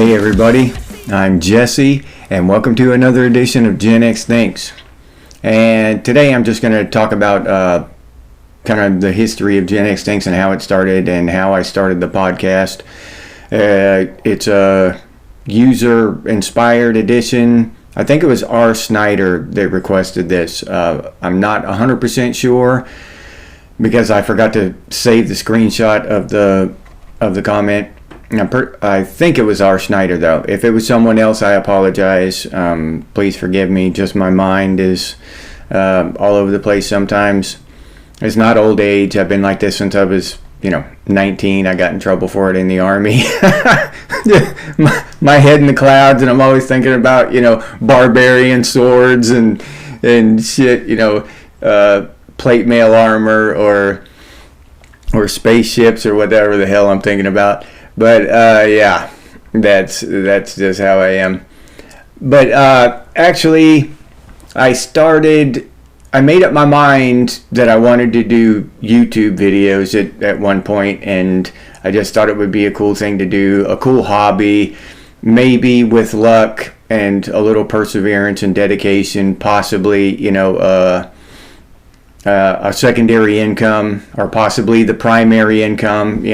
Hey everybody, I'm Jesse, and welcome to another edition of Gen X Thinks. And today I'm just going to talk about kind of the history of Gen X Thinks and how it started and how I started the podcast. It's a user-inspired edition. I think it was R. Snyder that requested this. I'm not 100% sure because I forgot to save the screenshot of the comment. I think it was R. Snyder, though. If it was someone else, I apologize. Please forgive me. Just my mind is all over the place sometimes. It's not old age. I've been like this since I was, 19. I got in trouble for it in the Army. my head in the clouds, and I'm always thinking about, barbarian swords and shit, plate mail armor or spaceships or whatever the hell I'm thinking about. But yeah, that's just how I am. But actually, I made up my mind that I wanted to do YouTube videos at one point, and I just thought it would be a cool thing to do, a cool hobby, maybe with luck and a little perseverance and dedication, possibly, a secondary income, or possibly the primary income,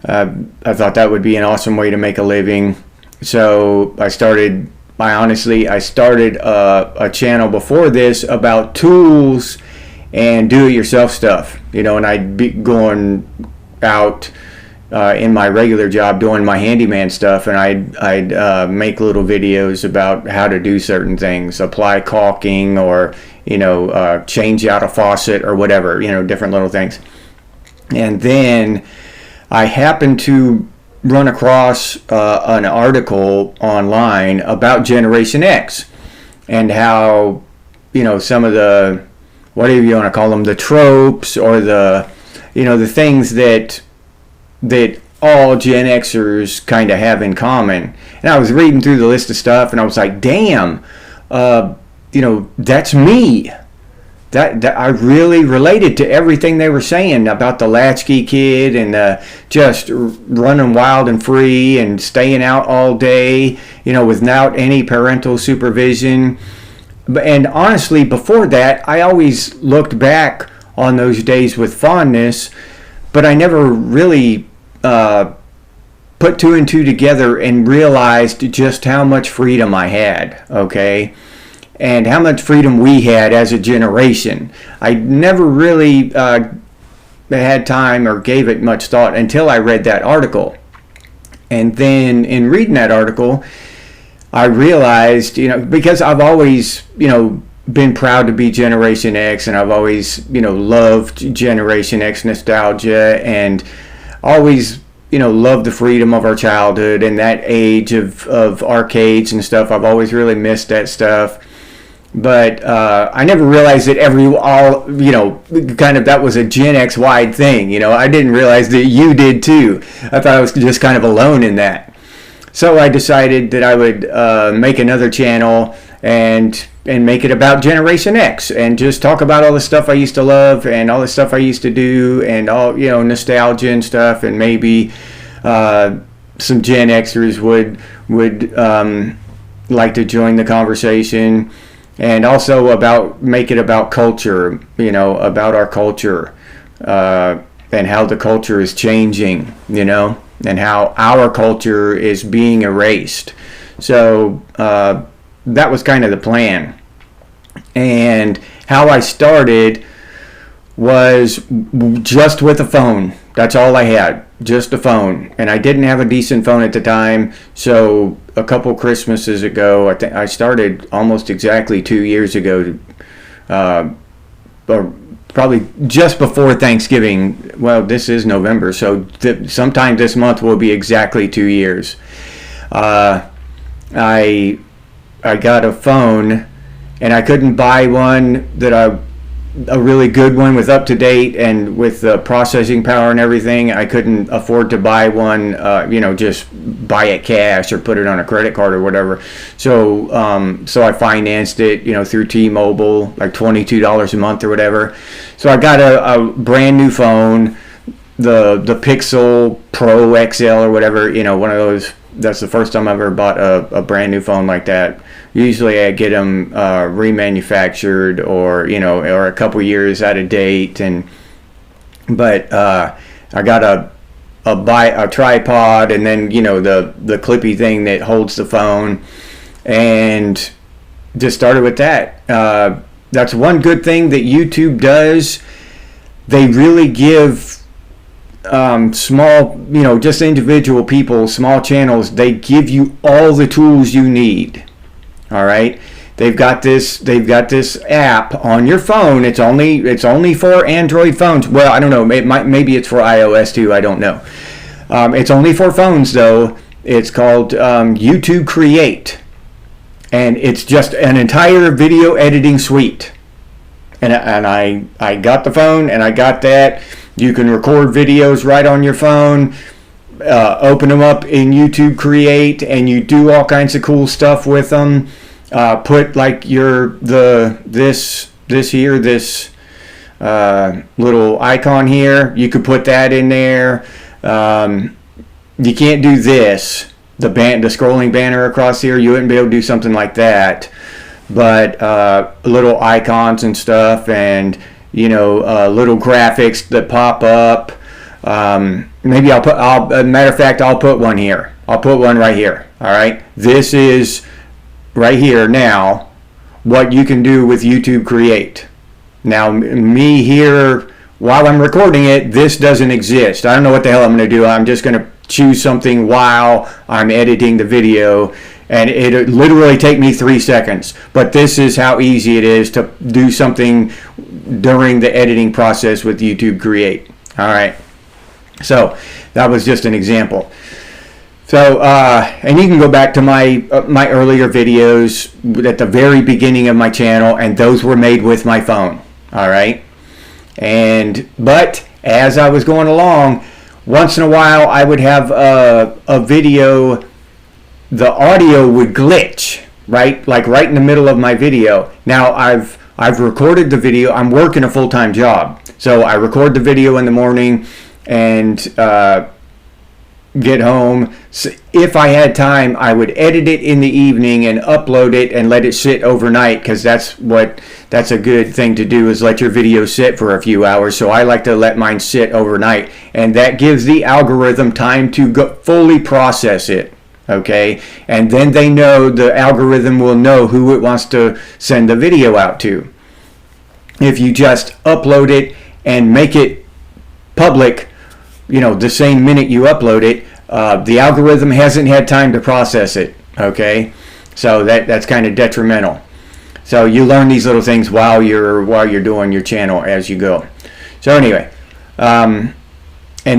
I thought that would be an awesome way to make a living. So I started a channel before this about tools and do-it-yourself stuff, and I'd be going out in my regular job doing my handyman stuff, and I'd make little videos about how to do certain things, apply caulking or, change out a faucet or whatever, different little things. And then I happened to run across an article online about Generation X and how, some of the, whatever you want to call them, the tropes or the things that all Gen Xers kind of have in common. And I was reading through the list of stuff, and I was like, damn, that's me. That I really related to everything they were saying about the latchkey kid and just running wild and free and staying out all day, without any parental supervision. And honestly, before that, I always looked back on those days with fondness, but I never really put two and two together and realized just how much freedom I had, okay? And how much freedom we had as a generation. I never really had time or gave it much thought until I read that article. And then in reading that article, I realized, because I've always, been proud to be Generation X, and I've always, loved Generation X nostalgia, and always, loved the freedom of our childhood and that age of arcades and stuff. I've always really missed that stuff. But I never realized that that was a Gen X wide thing. I didn't realize that you did too. I thought I was just kind of alone in that. So I decided that I would make another channel and make it about Generation X and just talk about all the stuff I used to love and all the stuff I used to do and all, nostalgia and stuff, and maybe some Gen Xers would like to join the conversation. And also make it about culture, about our culture, and how the culture is changing, and how our culture is being erased. So that was kind of the plan. And how I started was just with a phone. That's all I had, just a phone. And I didn't have a decent phone at the time, so a couple Christmases ago, I think I started almost exactly 2 years ago, or probably just before Thanksgiving. Well, this is November, so sometime this month will be exactly 2 years. I got a phone, and I couldn't buy one a really good one with up to date and with processing power and everything. I couldn't afford to buy one, just buy it cash or put it on a credit card or whatever. So I financed it, through T-Mobile, like $22 a month or whatever. So I got a brand new phone, the Pixel Pro XL or whatever, one of those that's the first time I've ever bought a brand new phone like that. Usually I get them remanufactured, or or a couple years out of date. But I got a tripod, and then the clippy thing that holds the phone, and just started with that. That's one good thing that YouTube does. They really give small, just individual people, small channels, they give you all the tools you need. All right. They've got this app on your phone. It's only for Android phones. Well, I don't know. Maybe it's for iOS too. I don't know. It's only for phones though. It's called YouTube Create, and it's just an entire video editing suite. And I got the phone, and I got that. You can record videos right on your phone, open them up in YouTube Create, and you do all kinds of cool stuff with them. Put like this little icon here. You could put that in there. You can't do this, the scrolling banner across here. You wouldn't be able to do something like that. But little icons and stuff, and little graphics that pop up. Maybe matter of fact, I'll put one here. I'll put one right here. All right. This is right here now what you can do with YouTube Create. Now, me here, while I'm recording it, this doesn't exist. I don't know what the hell I'm going to do. I'm just going to choose something while I'm editing the video, and it literally take me 3 seconds. But this is how easy it is to do something during the editing process with YouTube Create. All right. So that was just an example. So, and you can go back to my earlier videos at the very beginning of my channel, and those were made with my phone. All right. But as I was going along, once in a while I would have a video, the audio would glitch, right? Like right in the middle of my video. Now I've recorded the video. I'm working a full-time job. So I record the video in the morning and get home. So if I had time, I would edit it in the evening and upload it and let it sit overnight, because that's a good thing to do, is let your video sit for a few hours. So I like to let mine sit overnight, and that gives the algorithm time to fully process it. Okay, and then the algorithm will know who it wants to send the video out to. If you just upload it and make it public, the same minute you upload it, the algorithm hasn't had time to process it. Okay, so that's kind of detrimental. So you learn these little things while you're doing your channel as you go. So anyway, and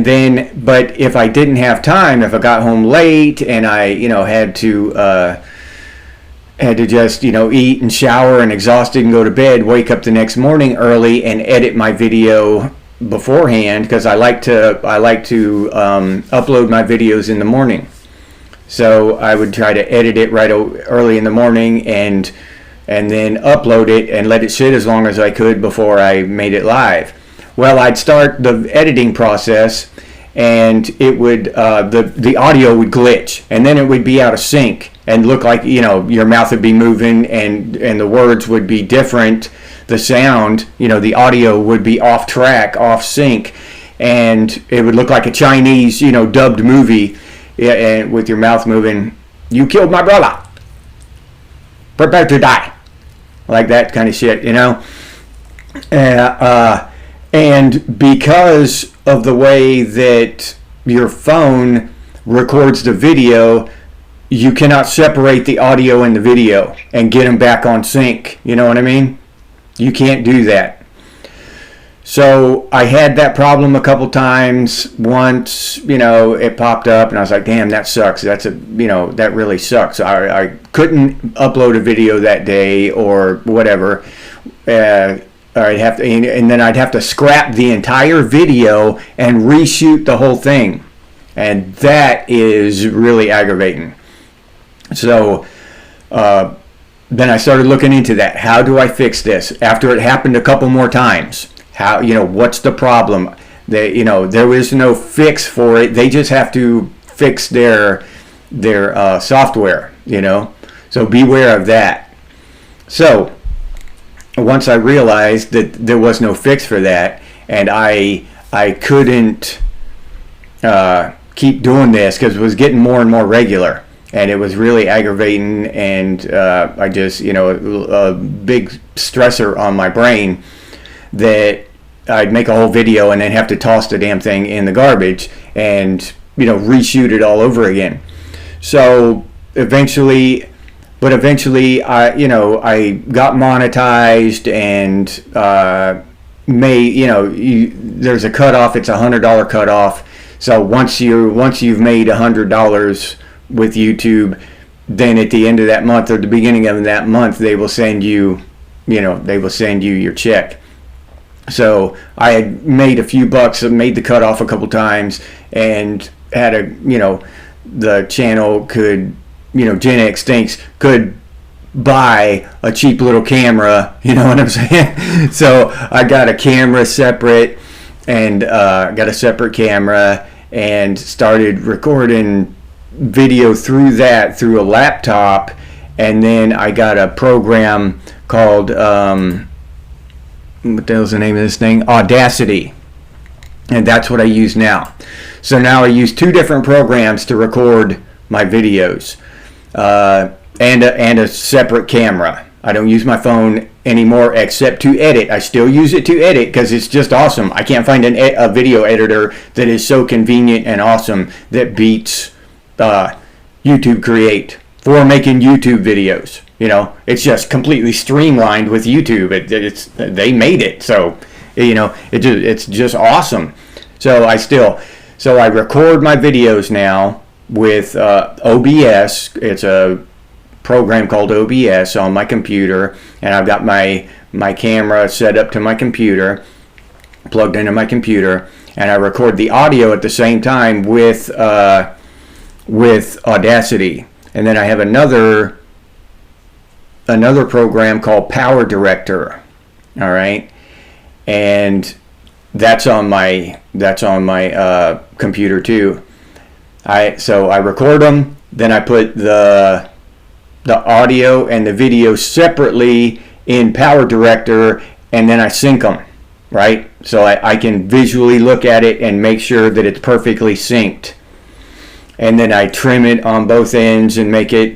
then, but if I didn't have time, if I got home late and I had to just eat and shower and exhausted and go to bed, wake up the next morning early and edit my video beforehand, because I like to upload my videos in the morning. So I would try to edit it right early in the morning and then upload it and let it sit as long as I could before I made it live. Well, I'd start the editing process, and it would the audio would glitch, and then it would be out of sync and look like your mouth would be moving, and the words would be different. The sound, the audio would be off track, off sync, and it would look like a Chinese, dubbed movie, and with your mouth moving. You killed my brother. Prepare to die, like that kind of shit, And because of the way that your phone records the video, you cannot separate the audio and the video and get them back on sync. You know what I mean? You can't do that. So I had that problem a couple times. Once, it popped up and I was like, damn, that sucks. That really sucks. I couldn't upload a video that day or whatever. And then I'd have to scrap the entire video and reshoot the whole thing, and that is really aggravating. So then I started looking into that. How do I fix this? After it happened a couple more times, what's the problem? There is no fix for it. They just have to fix their software, you know. So beware of that. So once I realized that there was no fix for that, and I couldn't keep doing this because it was getting more and more regular, and it was really aggravating, and I just, you know, a big stressor on my brain, that I'd make a whole video and then have to toss the damn thing in the garbage and, you know, reshoot it all over again. So eventually I, you know, I got monetized, and you know, there's a cutoff. It's $100 cutoff. So once you've made $100 with YouTube, then at the end of that month or the beginning of that month, they will send you, your check. So I had made a few bucks, made the cutoff a couple times, and had the channel could, Gen X Stinks could buy a cheap little camera, you know what I'm saying? So I got a camera separate, and got a separate camera, and started recording video through a laptop. And then I got a program called what the hell's the name of this thing? Audacity. And that's what I use now. So now I use two different programs to record my videos, and a separate camera. I don't use my phone anymore except to edit. I still use it to edit because it's just awesome. I can't find a video editor that is so convenient and awesome that beats YouTube Create for making YouTube videos. You know, it's just completely streamlined with YouTube. They made it, so it's just awesome. So I record my videos now with OBS. It's a program called OBS on my computer, and I've got my camera set up to my computer, plugged into my computer, and I record the audio at the same time with Audacity. And then I have another program called Power Director. All right, and that's on my computer too. So I record them, then I put the audio and the video separately in Power Director, and then I sync them, right? So I can visually look at it and make sure that it's perfectly synced. And then I trim it on both ends and make it,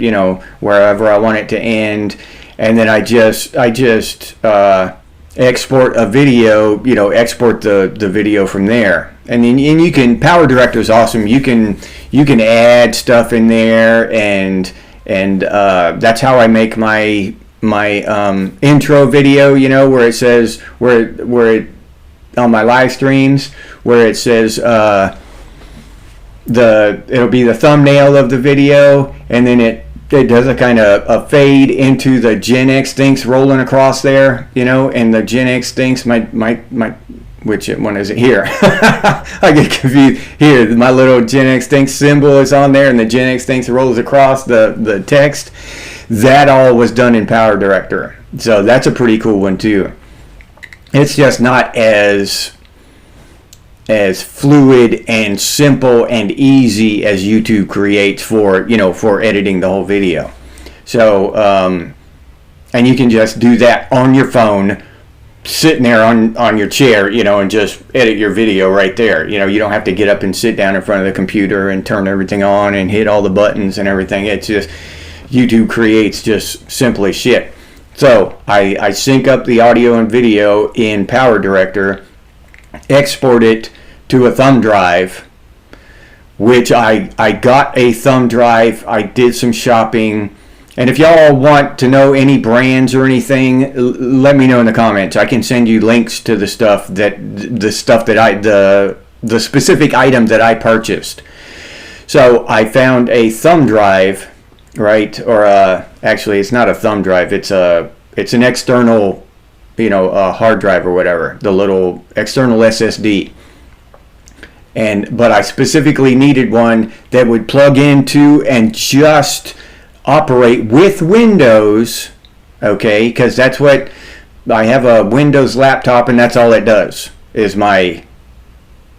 wherever I want it to end. And then I just export a video, export the video from there. And you can, Power Director is awesome. You can add stuff in there, and that's how I make my intro video, where it says, where it on my live streams, where it says it'll be the thumbnail of the video, and then it does a kind of a fade into the Gen X Stinks rolling across there, and the Gen X Stinks, my which one is it here? I get confused. Here, my little Gen X Stinks symbol is on there, and the Gen X Stinks rolls across the text. That all was done in Power Director. So that's a pretty cool one too. It's just not as fluid and simple and easy as YouTube creates for editing the whole video. So and you can just do that on your phone, sitting there on your chair, and just edit your video right there. You don't have to get up and sit down in front of the computer and turn everything on and hit all the buttons and everything. It's just, YouTube creates just simply shit. So I sync up the audio and video in Power Director, export it to a thumb drive, which I got a thumb drive. I did some shopping, and if y'all want to know any brands or anything, let me know in the comments. I can send you links to the specific item that I purchased. So I found a thumb drive, right? Or actually, it's not a thumb drive. It's an external, hard drive or whatever, the little external SSD. But I specifically needed one that would plug into and just operate with Windows, okay? Because that's what I have, a Windows laptop, and that's all it does is my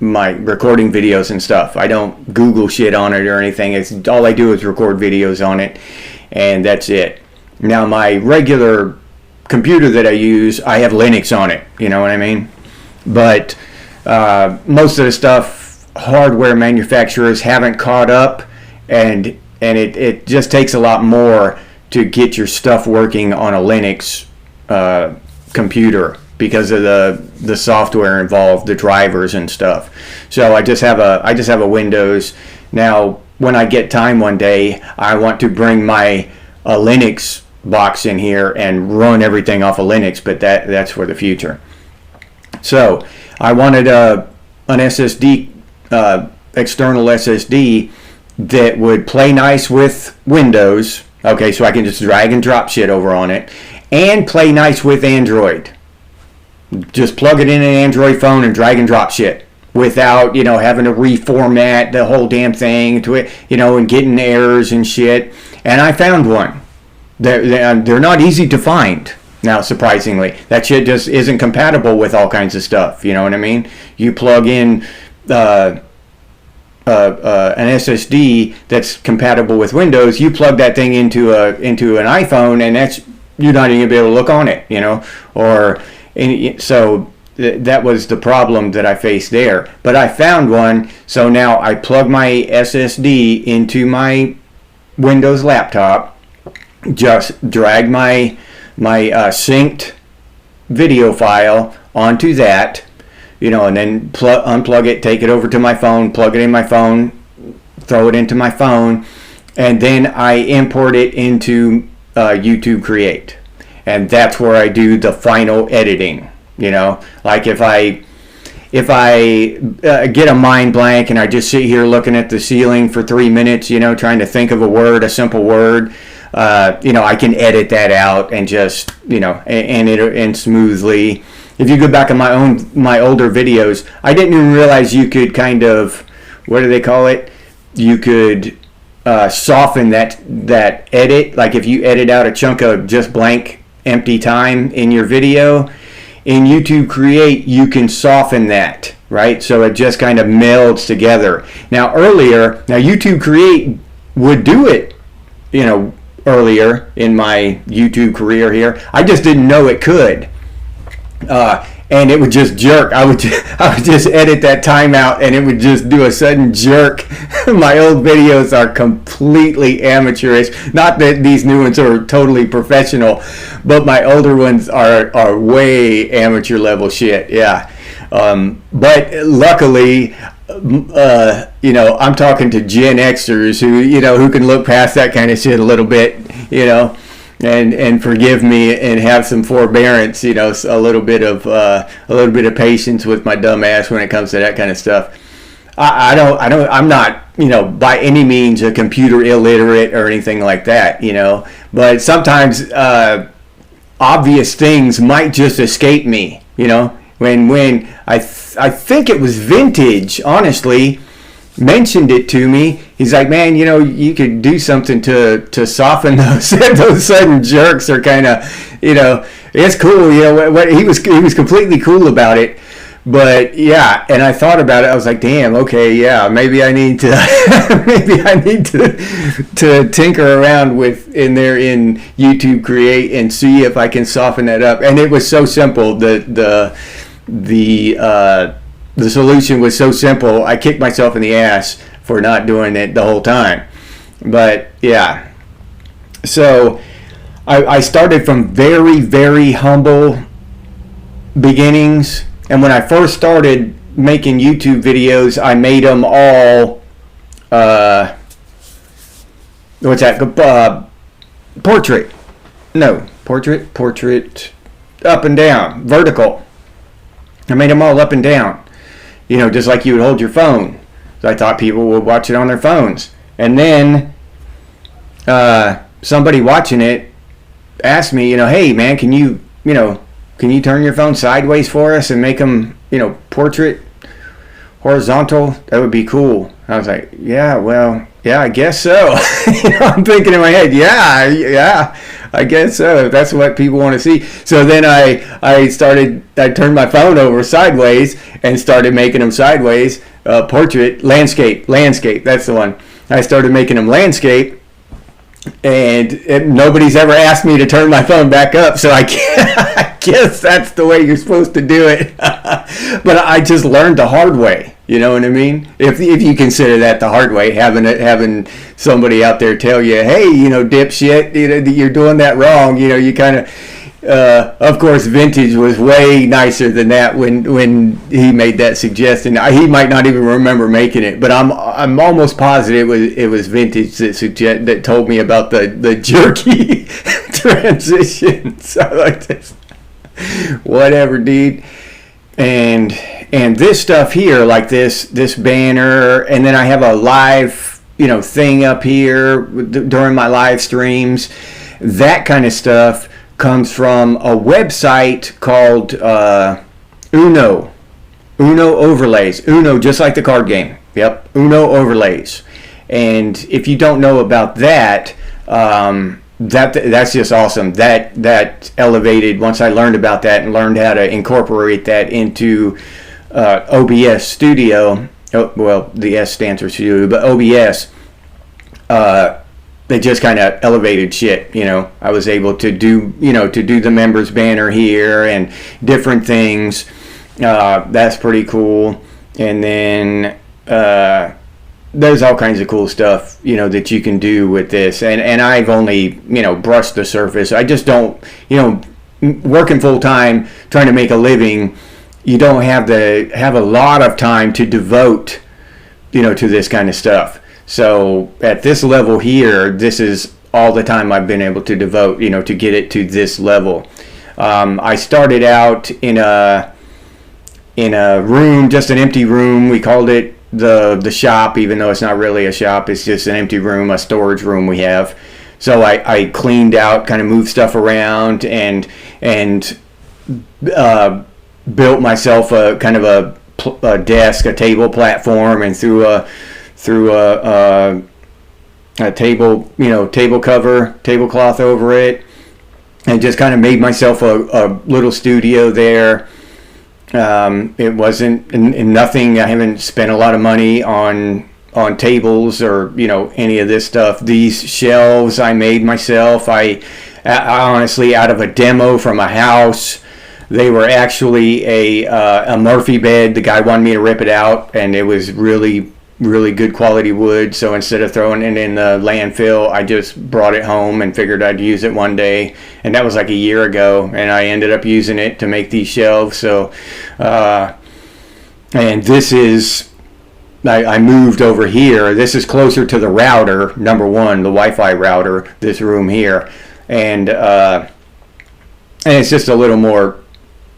my recording videos and stuff. I don't Google shit on it or anything. It's all I do is record videos on it, and that's it. Now my regular computer that I use, I have Linux on it. You know what I mean? But most of the stuff, hardware manufacturers haven't caught up, and it just takes a lot more to get your stuff working on a Linux computer because of the software involved, the drivers and stuff. So I just have a Windows. Now, when I get time one day, I want to bring my Linux box in here and run everything off of Linux, but that's for the future. So I wanted an SSD, external SSD that would play nice with Windows. Okay, so I can just drag and drop shit over on it, and play nice with Android. Just plug it in an Android phone and drag and drop shit without, having to reformat the whole damn thing to it, and getting errors and shit. And I found one. They're not easy to find now, surprisingly. That shit just isn't compatible with all kinds of stuff. You know what I mean? You plug in an SSD that's compatible with Windows. You plug that thing into an iPhone, and you're not even gonna be able to look on it. So that was the problem that I faced there. But I found one, so now I plug my SSD into my Windows laptop, just drag my synced video file onto that, and then unplug it, take it over to my phone, plug it in my phone, throw it into my phone, and then I import it into YouTube Create. And that's where I do the final editing. Like if I get a mind blank and I just sit here looking at the ceiling for 3 minutes, trying to think of a simple word, I can edit that out and just, and smoothly. If you go back on my older videos, I didn't even realize you could kind of, what do they call it? You could soften that edit. Like if you edit out a chunk of just blank empty time in your video, in YouTube Create you can soften that, right? So it just kind of melds together. Now YouTube Create would do it, earlier in my YouTube career here. I just didn't know it could. And it would just jerk. I would just edit that time out, and it would just do a sudden jerk. My old videos are completely amateurish. Not that these new ones are totally professional, but my older ones are way amateur level shit. Yeah. But luckily, I'm talking to Gen Xers who can look past that kind of shit a little bit, and forgive me and have some forbearance, a little bit of patience with my dumb ass when it comes to that kind of stuff. I'm not, by any means a computer illiterate or anything like that, but sometimes obvious things might just escape me, when I think it was Vintage, honestly, mentioned it to me. He's like, man, you could do something to soften those those sudden jerks, or kind of, it's cool. What he was completely cool about it. But yeah, and I thought about it. I was like, damn, okay, yeah, maybe I need to to tinker around in YouTube Create and see if I can soften that up. And it was so simple. The solution was so simple. I kicked myself in the ass for not doing it the whole time. But yeah, so I started from very, very humble beginnings. And when I first started making YouTube videos, I made them all, portrait, up and down, vertical. I made them all up and down, just like you would hold your phone. So I thought people would watch it on their phones. And then somebody watching it asked me, hey man, can you turn your phone sideways for us and make them, portrait horizontal? That would be cool. I was like, yeah, well, yeah, I guess so. I'm thinking in my head, yeah. I guess so. If that's what people want to see. So then I turned my phone over sideways and started making them sideways. Portrait, landscape. That's the one. I started making them landscape. And nobody's ever asked me to turn my phone back up, so I guess that's the way you're supposed to do it. But I just learned the hard way. You know what I mean? If you consider that the hard way, having somebody out there tell you, hey, dipshit, you're doing that wrong. You kind of course, Vintage was way nicer than that when he made that suggestion. He might not even remember making it, but I'm almost positive it was Vintage that told me about the jerky transition. So like this, whatever, dude. And this stuff here, like this banner, and then I have a live thing up here during my live streams. That kind of stuff comes from a website called Uno Overlays. Uno, just like the card game. Yep, Uno Overlays. And if you don't know about that, that's just awesome. That elevated, once I learned about that and learned how to incorporate that into OBS Studio. Well, the S stands for Studio, but OBS. They just kind of elevated shit. I was able to do the members banner here and different things. That's pretty cool. And then there's all kinds of cool stuff that you can do with this. And I've only brushed the surface. I just don't working full time trying to make a living. You don't have a lot of time to devote to this kind of stuff. So at this level here, this is all the time I've been able to devote, to get it to this level. I started out in a room, just an empty room. We called it the shop, even though it's not really a shop. It's just an empty room, a storage room we have. So I cleaned out, kind of moved stuff around, and built myself a kind of a desk, a table platform, and through a table, tablecloth over it, and just kind of made myself a little studio there. It wasn't nothing. I haven't spent a lot of money on tables or any of this stuff. These shelves I made myself. I honestly, out of a demo from a house. They were actually a Murphy bed. The guy wanted me to rip it out, and it was really good quality wood. So instead of throwing it in the landfill, I just brought it home and figured I'd use it one day. And that was like a year ago, and I ended up using it to make these shelves. So, and this is, I moved over here. This is closer to the router, number one, the Wi-Fi router, this room here. And it's just a little more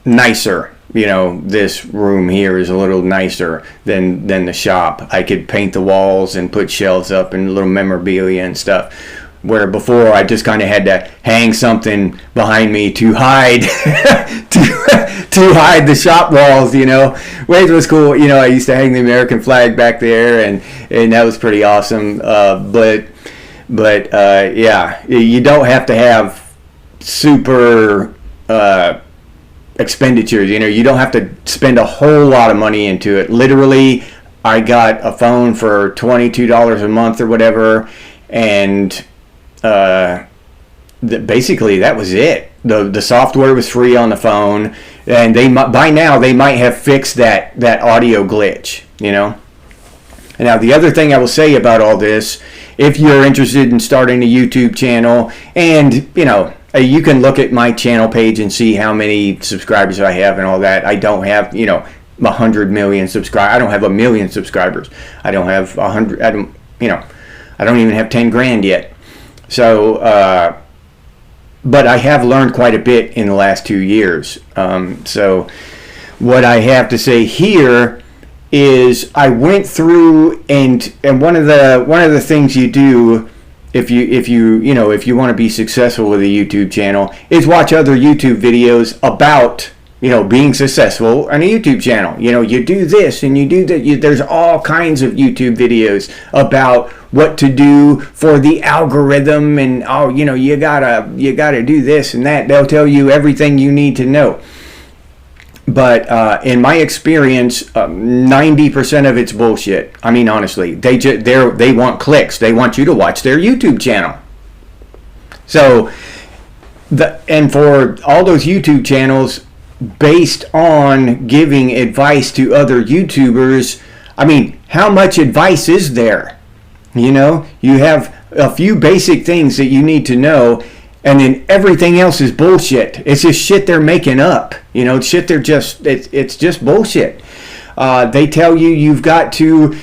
nicer. This room here is a little nicer than the shop. I could paint the walls and put shelves up and little memorabilia and stuff. Where before I just kind of had to hang something behind me to hide to hide the shop walls, Which was cool. I used to hang the American flag back there, and that was pretty awesome. But yeah, you don't have to have super expenditures. You don't have to spend a whole lot of money into it. Literally, I got a phone for $22 a month or whatever, and basically that was it. The software was free on the phone, and by now they might have fixed that audio glitch. And now the other thing I will say about all this, if you're interested in starting a YouTube channel, and you can look at my channel page and see how many subscribers I have and all that. I don't have, 100 million subscribers. I don't have 1 million subscribers. I don't have 100. I don't even have 10 grand yet. So, but I have learned quite a bit in the last 2 years. So, what I have to say here is I went through and one of the things you do if you want to be successful with a YouTube channel is watch other YouTube videos about being successful on a YouTube channel. You do this and you do that. There's all kinds of YouTube videos about what to do for the algorithm, and you gotta do this and that. They'll tell you everything you need to know. But in my experience, 90% of it's bullshit. I mean, honestly, they want clicks. They want you to watch their YouTube channel. So, and for all those YouTube channels based on giving advice to other YouTubers, I mean, how much advice is there? You have a few basic things that you need to know, and then everything else is bullshit. It's just shit they're making up. Shit it's just bullshit. They tell you you've got to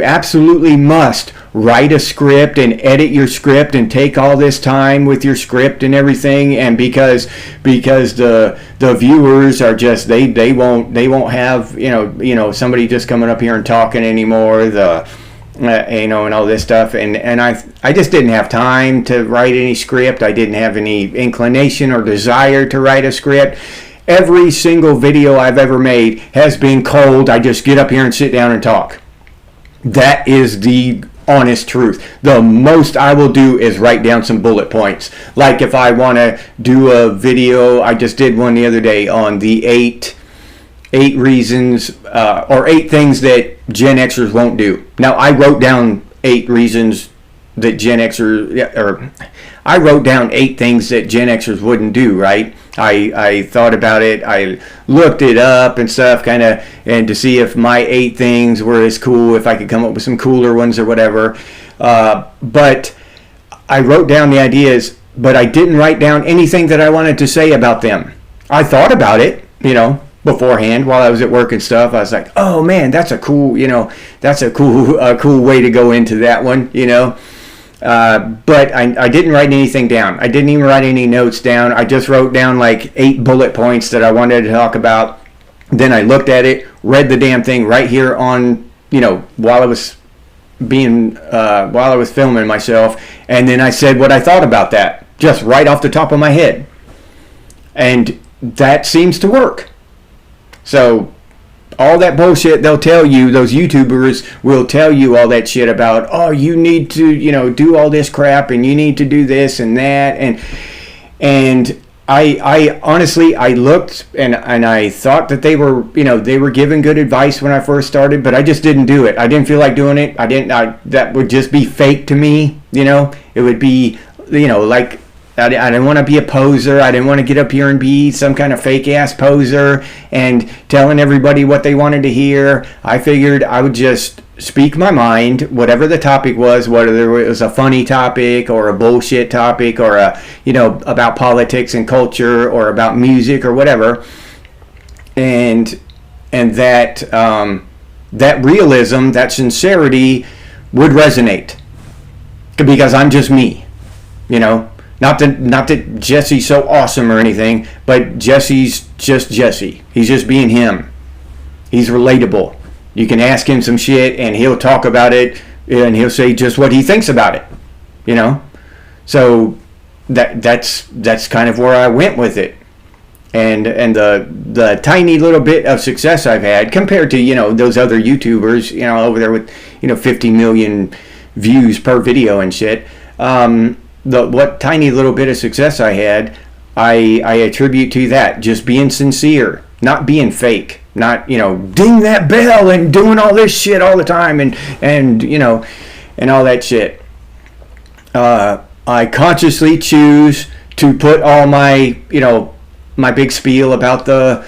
absolutely must write a script and edit your script and take all this time with your script and everything, and because the viewers are just they won't have somebody just coming up here and talking anymore, and all this stuff, and I just didn't have time to write any script. I didn't have any inclination or desire to write a script. Every single video I've ever made has been cold. I just get up here and sit down and talk. That is the honest truth. The most I will do is write down some bullet points. Like if I want to do a video, I just did one the other day on the eight reasons or 8 things that Gen Xers won't do. Now, I wrote down 8 reasons that Gen Xers, or I wrote down 8 things that Gen Xers wouldn't do, right? I thought about it. I looked it up and stuff, and to see if my 8 things were as cool, if I could come up with some cooler ones or whatever. But I wrote down the ideas, but I didn't write down anything that I wanted to say about them. I thought about it, beforehand while I was at work and stuff. I was like, oh man, that's a cool way to go into that one, but I didn't write anything down. I didn't even write any notes down. I just wrote down like 8 bullet points that I wanted to talk about. Then I looked at it, read the damn thing right here on, while I was filming myself, and then I said what I thought about that, just right off the top of my head. And that seems to work. So all that bullshit they'll tell you, those YouTubers will tell you all that shit about, oh, you need to, do all this crap, and you need to do this and that, and I honestly, I looked and I thought that they were giving good advice when I first started, but I just didn't do it. I didn't feel like doing it. That would just be fake to me, It would be, like, I didn't want to be a poser. I didn't want to get up here and be some kind of fake-ass poser and telling everybody what they wanted to hear. I figured I would just speak my mind, whatever the topic was, whether it was a funny topic or a bullshit topic or about politics and culture or about music or whatever. And that realism, that sincerity would resonate because I'm just me, Not that Jesse's so awesome or anything, but Jesse's just Jesse. He's just being him. He's relatable. You can ask him some shit and he'll talk about it and he'll say just what he thinks about it. So that's kind of where I went with it. And the tiny little bit of success I've had compared to, those other YouTubers, over there with, 50 million views per video and shit. What tiny little bit of success I had, I attribute to that, just being sincere, not being fake, not, ding that bell and doing all this shit all the time and all that shit. I consciously choose to put all my, my big spiel about the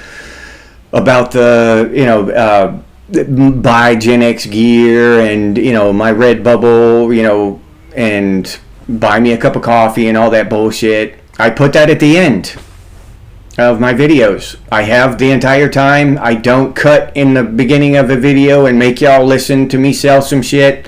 buy Gen X gear and, my Redbubble, and buy me a cup of coffee and all that bullshit. I put that at the end of my videos. I have the entire time. I don't cut in the beginning of a video and make y'all listen to me sell some shit.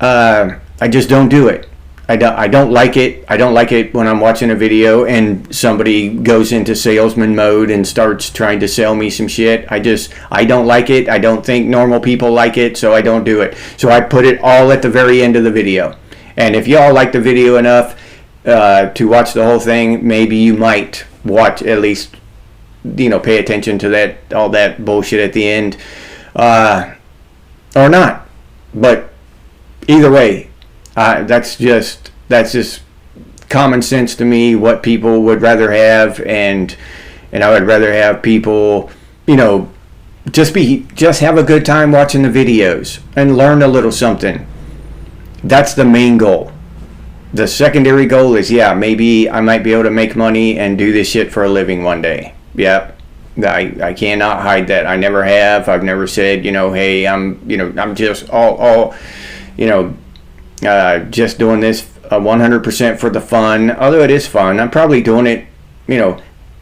I just don't do it. I don't like it. I don't like it when I'm watching a video and somebody goes into salesman mode and starts trying to sell me some shit. I don't like it. I don't think normal people like it, so I don't do it. So I put it all at the very end of the video. And if y'all like the video enough to watch the whole thing, maybe you might watch at least pay attention to that, all that bullshit at the end, or not. But either way, that's just common sense to me, what people would rather have, and I would rather have people, just have a good time watching the videos and learn a little something. That's the main goal. The secondary goal is, maybe I might be able to make money and do this shit for a living one day. Yep. I cannot hide that. I never have. I've never said, hey, I'm just all just doing this 100% for the fun. Although it is fun, I'm probably doing it,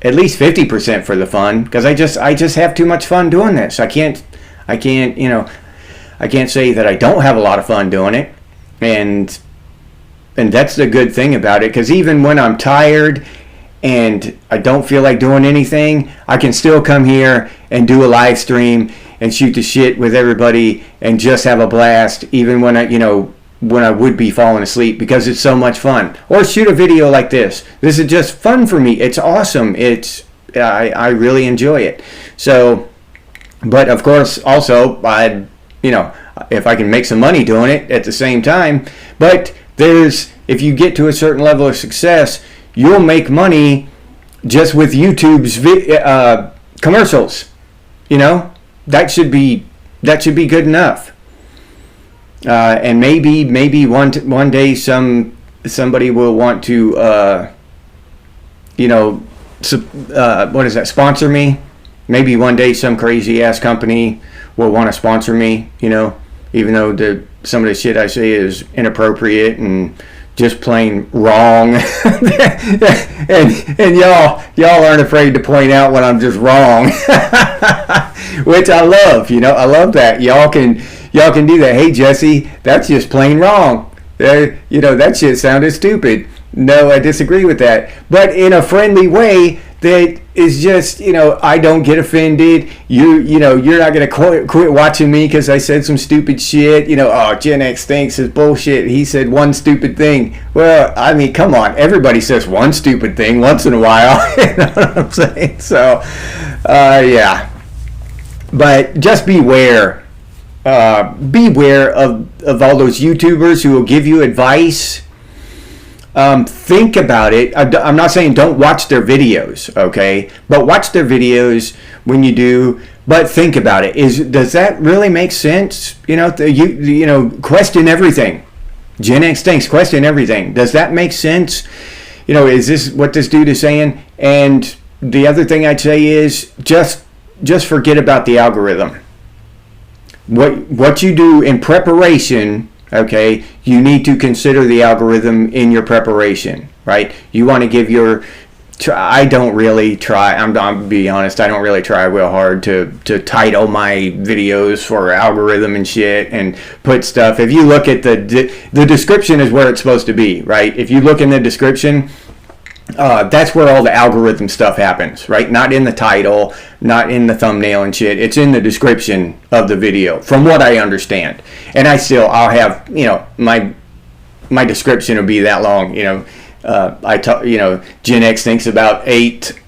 at least 50% for the fun, because I just have too much fun doing this. I can't say that I don't have a lot of fun doing it, and that's the good thing about it, because even when I'm tired and I don't feel like doing anything, I can still come here and do a live stream and shoot the shit with everybody and just have a blast, even when I would be falling asleep, because it's so much fun. Or shoot a video like this. This is just fun for me. It's awesome. I really enjoy it. So, but of course, also, if I can make some money doing it at the same time. But if you get to a certain level of success, you'll make money just with YouTube's commercials. That should be good enough. And maybe one day somebody will want to sponsor me. Maybe one day some crazy ass company will want to sponsor me, even though some of the shit I say is inappropriate and just plain wrong. and y'all aren't afraid to point out when I'm just wrong. Which I love, I love that. Y'all can do that. Hey Jesse, that's just plain wrong. That shit sounded stupid. No, I disagree with that. But in a friendly way that is just, I don't get offended. You're not going to quit watching me because I said some stupid shit. Gen X thinks is bullshit. He said one stupid thing. Well, I mean, come on. Everybody says one stupid thing once in a while. You know what I'm saying? So, yeah. But just beware. Beware of all those YouTubers who will give you advice. Think about it. I'm not saying don't watch their videos, okay? But watch their videos when you do. But think about it. Does that really make sense? Question everything. Gen X thinks, question everything. Does that make sense? Is this what this dude is saying? And the other thing I'd say is just forget about the algorithm. What you do in preparation, okay, you need to consider the algorithm in your preparation, right? You want to give I don't really try, I'm be honest, I don't really try real hard to title my videos for algorithm and shit and put stuff. If you look at the description is where it's supposed to be, right? If you look in the description, that's where all the algorithm stuff happens, right? Not in the title, not in the thumbnail and shit. It's in the description of the video, from what I understand. And I'll have, my description will be that long. Gen X thinks about eight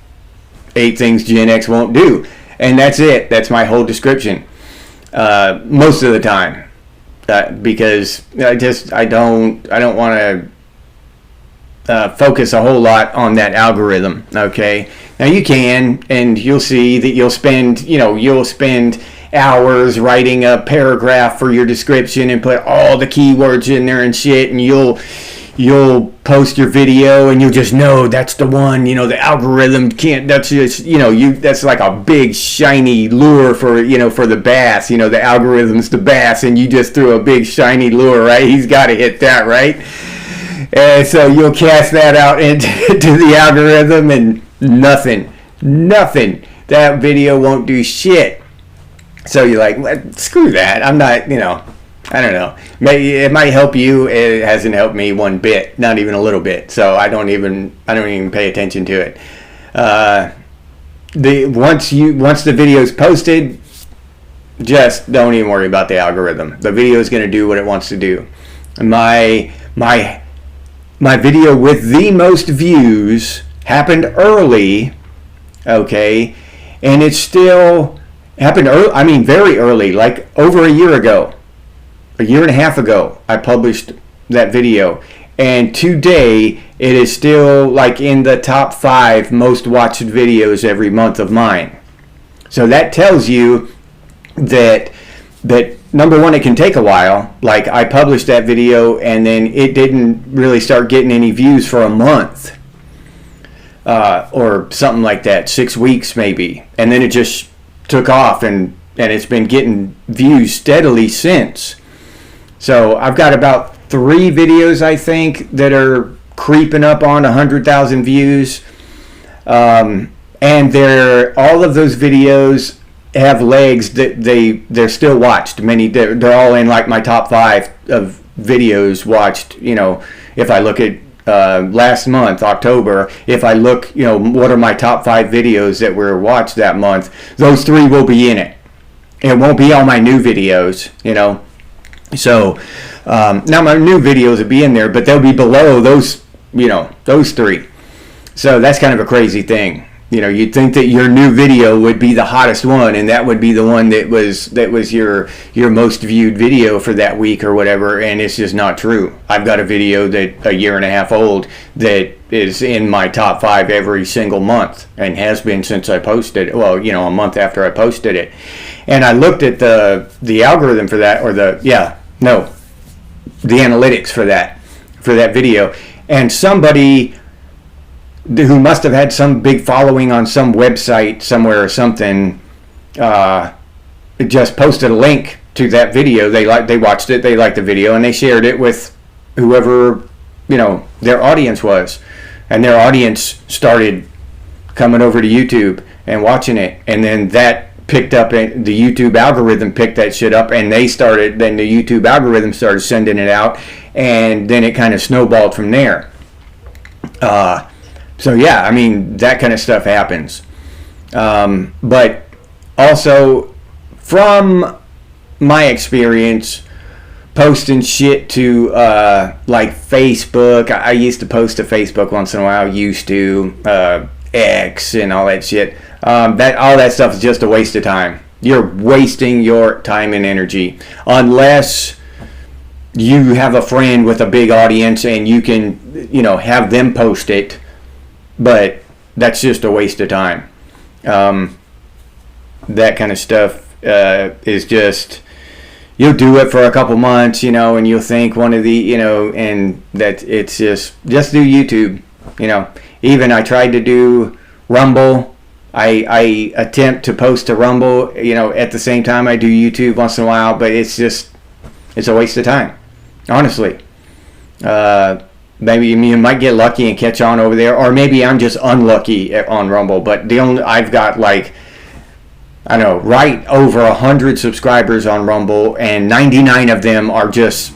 things Gen X won't do, and that's it. That's my whole description, most of the time, because I don't want to focus a whole lot on that algorithm. Okay, now you can, and you'll see that you'll spend hours writing a paragraph for your description and put all the keywords in there and shit, and you'll post your video and you'll just know that's the one. The algorithm can't. That's just that's like a big shiny lure for the bass. The algorithm's the bass, and you just threw a big shiny lure, right? He's got to hit that, right? And so you'll cast that out into the algorithm, and nothing. That video won't do shit. So you're like, well, screw that. I'm not, I don't know. Maybe it might help you. It hasn't helped me one bit, not even a little bit. So I don't even pay attention to it. Once the video is posted, just don't even worry about the algorithm. The video is going to do what it wants to do. My video with the most views happened early, okay, And it still happened early, I mean, very early, like over a year ago, a year and a half ago, I published that video. And today, it is still like in the top 5 most watched videos every month of mine. So that tells you that number one, it can take a while. Like, I published that video and then it didn't really start getting any views for a month, or something like that, 6 weeks maybe, and then it just took off, and it's been getting views steadily since. So I've got about 3 videos, I think, that are creeping up on 100,000 views, and all of those videos have legs that they're still watched. They're all in like my top 5 of videos watched. You know, if I look at last month, October, if I look, you know, what are my top 5 videos that were watched that month, those 3 will be in it. It won't be all my new videos, you know. So now my new videos will be in there, but they'll be below those, you know, those 3. So that's kind of a crazy thing. You know, you'd think that your new video would be the hottest one, and that would be the one that was your most viewed video for that week or whatever, and it's just not true. I've got a video that a year and a half old that is in my top 5 every single month, and has been since I posted it. Well, you know, a month after I posted it. And I looked at the algorithm for that, or the analytics for that video, and somebody who must have had some big following on some website somewhere or something, just posted a link to that video. They watched it, they liked the video, and they shared it with whoever, you know, their audience was, and their audience started coming over to YouTube and watching it, and then that picked up, and the YouTube algorithm picked that shit up, and then the YouTube algorithm started sending it out, and then it kind of snowballed from there. So yeah, I mean, that kind of stuff happens. But also, from my experience posting shit to like Facebook, I used to post to Facebook once in a while, X and all that shit. All that stuff is just a waste of time. You're wasting your time and energy, unless you have a friend with a big audience and you can, you know, have them post it. But that's just a waste of time. That kind of stuff is just, you'll do it for a couple months, you know, and you'll think one of the, you know, and that it's just do YouTube, you know. Even I tried to do Rumble. I attempt to post to Rumble, you know, at the same time I do YouTube once in a while, but it's a waste of time, honestly. Maybe you might get lucky and catch on over there, or maybe I'm just unlucky on Rumble. But I've got like, I don't know, right over 100 subscribers on Rumble, and 99 of them are just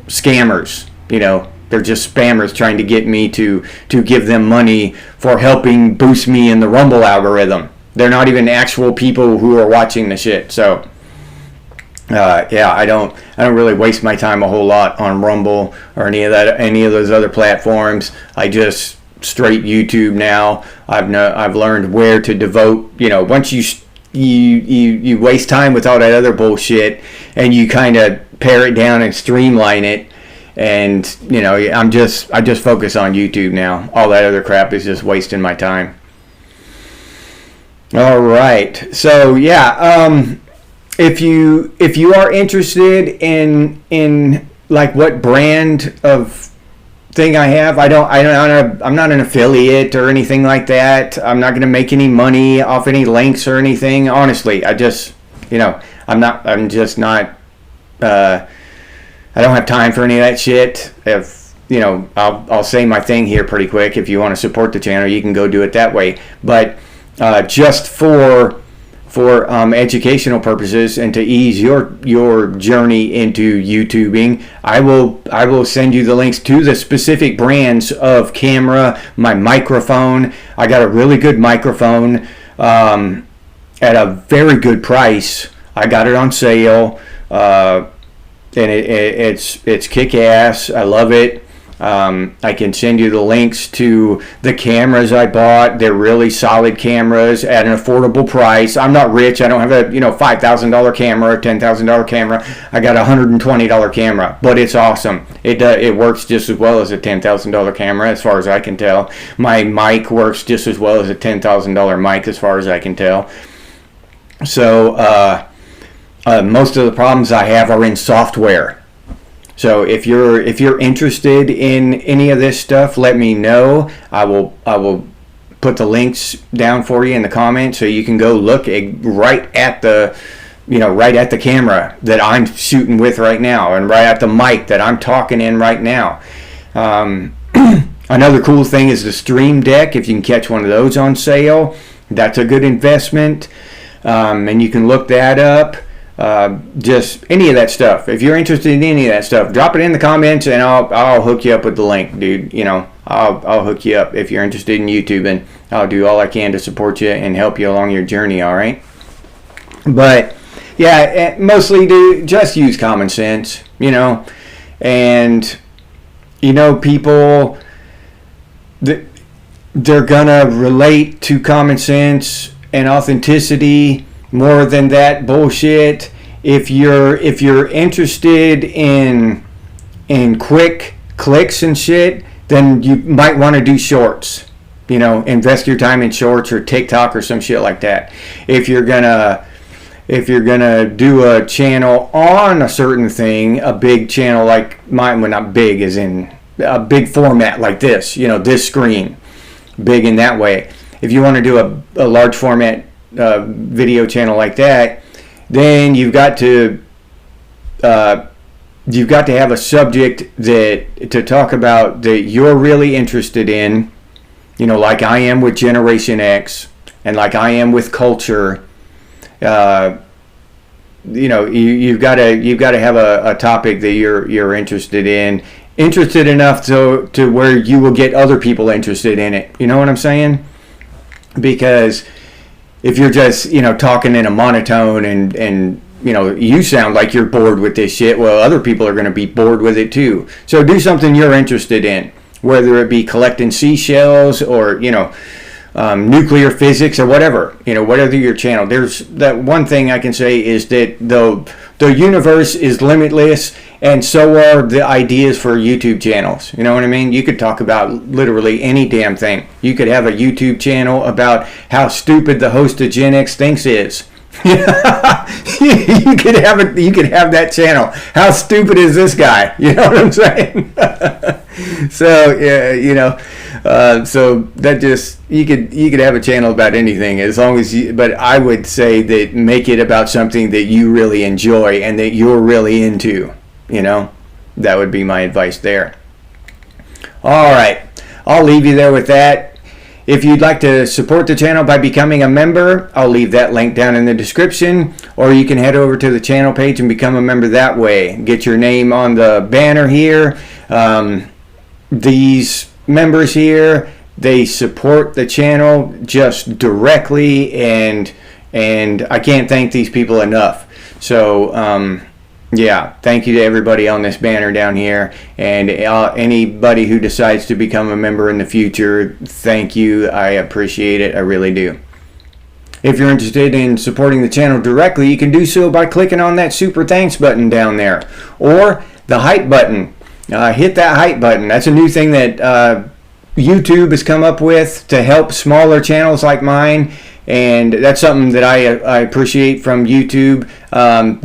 scammers. You know, they're just spammers trying to get me to give them money for helping boost me in the Rumble algorithm. They're not even actual people who are watching the shit. So yeah, I don't really waste my time a whole lot on Rumble or any of those other platforms. I just straight YouTube now. I've learned where to devote. You know, once you waste time with all that other bullshit, and you kind of pare it down and streamline it, and you know, I just focus on YouTube now. All that other crap is just wasting my time. All right, so yeah. If you are interested in like what brand of thing I have, I'm not an affiliate or anything like that. I'm not going to make any money off any links or anything. Honestly, I just, you know, I'm just not. I don't have time for any of that shit. If you know, I'll say my thing here pretty quick. If you want to support the channel, you can go do it that way. But just for educational purposes and to ease your journey into YouTubing, I will send you the links to the specific brands of camera, my microphone. I got a really good microphone at a very good price. I got it on sale, and it's kick-ass. I love it. I can send you the links to the cameras I bought. They're really solid cameras at an affordable price. I'm not rich. I don't have a $5,000 camera, $10,000 camera. I got a $120 camera, but it's awesome. It works just as well as a $10,000 camera, as far as I can tell. My mic works just as well as a $10,000 mic, as far as I can tell. So most of the problems I have are in software. So if you're interested in any of this stuff, let me know. I will put the links down for you in the comments, so you can go look right at the camera that I'm shooting with right now, and right at the mic that I'm talking in right now. Another cool thing is the Stream Deck. If you can catch one of those on sale, that's a good investment, and you can look that up. Just any of that stuff. If you're interested in any of that stuff, drop it in the comments, and I'll hook you up with the link, dude. I'll hook you up if you're interested in YouTube, and I'll do all I can to support you and help you along your journey. All right. But yeah, mostly, dude, just use common sense, and people, they're gonna relate to common sense and authenticity more than that bullshit. If you're interested in quick clicks and shit, then you might want to do shorts. Invest your time in shorts or TikTok or some shit like that. If you're gonna do a channel on a certain thing, a big channel like mine, well, not big as in a big format like this, this screen, big in that way. If you want to do a large format video channel like that, then you've got to have a subject to talk about that you're really interested in, like I am with Generation X, and like I am with culture. You've got to have a topic that you're interested enough to where you will get other people interested in it. You know what I'm saying? Because if you're just, talking in a monotone and you sound like you're bored with this shit, well, other people are going to be bored with it too. So do something you're interested in, whether it be collecting seashells or, nuclear physics or whatever, whatever your channel. There's that one thing I can say is that the universe is limitless, and so are the ideas for YouTube channels. You know what I mean? You could talk about literally any damn thing. You could have a YouTube channel about how stupid the host of Gen X thinks is. You could have that channel. How stupid is this guy? You know what I'm saying? So yeah, so that just you could have a channel about anything, as long as but I would say that make it about something that you really enjoy and that you're really into. That would be my advice there. All right, I'll leave you there with that. If you'd like to support the channel by becoming a member, I'll leave that link down in the description, or you can head over to the channel page and become a member that way. Get your name on the banner here. These members here, they support the channel just directly, and I can't thank these people enough. So yeah, thank you to everybody on this banner down here, and anybody who decides to become a member in the future, thank you. I appreciate it. I really do. If you're interested in supporting the channel directly, you can do so by clicking on that super thanks button down there, or the hype button. Hit that hype button. That's a new thing that YouTube has come up with to help smaller channels like mine. And that's something that I appreciate from YouTube.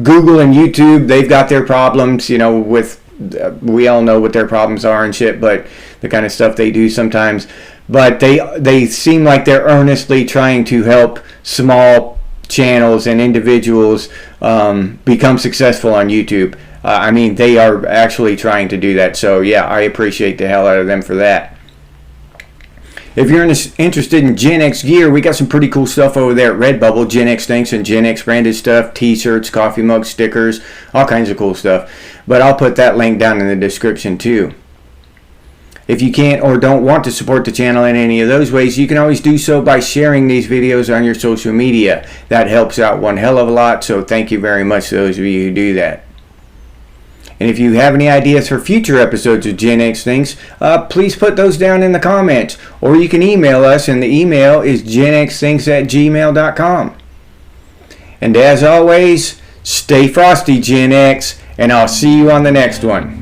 Google and YouTube, they've got their problems, with, we all know what their problems are and shit, but the kind of stuff they do sometimes. But they seem like they're earnestly trying to help small channels and individuals become successful on YouTube. They are actually trying to do that. So yeah, I appreciate the hell out of them for that. If you're interested in Gen X gear, we got some pretty cool stuff over there at Redbubble. Gen X Thinks and Gen X branded stuff, t-shirts, coffee mugs, stickers, all kinds of cool stuff. But I'll put that link down in the description too. If you can't or don't want to support the channel in any of those ways, you can always do so by sharing these videos on your social media. That helps out one hell of a lot, so thank you very much to those of you who do that. And if you have any ideas for future episodes of Gen X Things, please put those down in the comments. Or you can email us, and the email is genxthings@gmail.com. And as always, stay frosty, Gen X, and I'll see you on the next one.